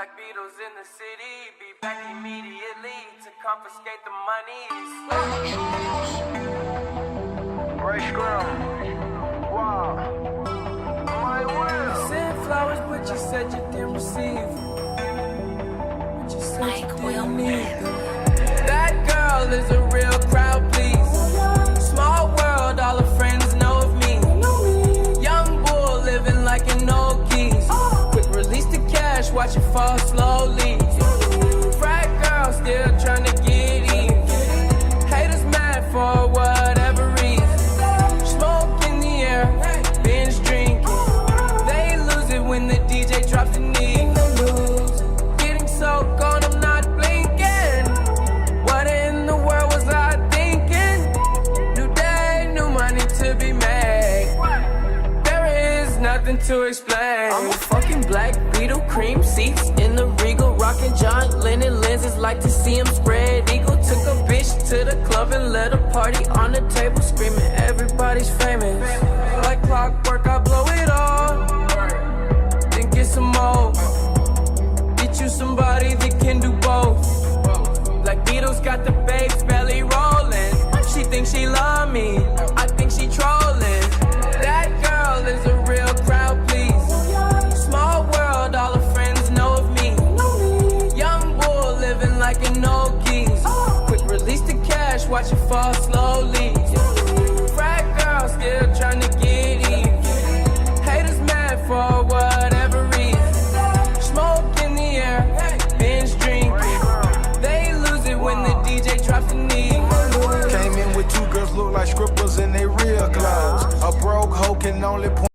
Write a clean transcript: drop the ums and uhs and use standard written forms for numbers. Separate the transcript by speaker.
Speaker 1: Black Beatles in the city, be back immediately to confiscate the money.
Speaker 2: Ray Scrum. Wow. My will.
Speaker 1: Sent flowers, but you said you didn't receive. But you said you didn't need them. That girl is a real crowd, please. Small world, all her friends know of me. Young bull living like an old geese. Quick release the cash, watch it fall slowly. Frat girl still trying to get in. Haters mad for whatever reason. Smoke in the air, binge drinking. They lose it when the DJ drops the knee. Getting so gone, I'm not blinking. What in the world was I thinking? New day, new money to be made. There is nothing to explain. I'm a fucking black Beetle, cream seats in the Regal, rocking John Lennon lenses, like to see him spread eagle. Took a bitch to the club and let a party on the table, screaming everybody's famous. Like clockwork, I blow it all, then get some more. Get you somebody that can do both. Black Beatles got the babes belly rolling. She thinks she love me, I think she trolling. That girl is a real crowd, please. Small world, all her friends know of me. Young bull living like an old geese. Quick release the cash, watch it fall slowly. Frat girl still trying to get in. Haters mad for whatever reason. Smoke in the air, binge drinking. They lose it when the DJ drops the knee.
Speaker 2: Came in with two girls look like scribbles in their real clothes. A broke hoe can only point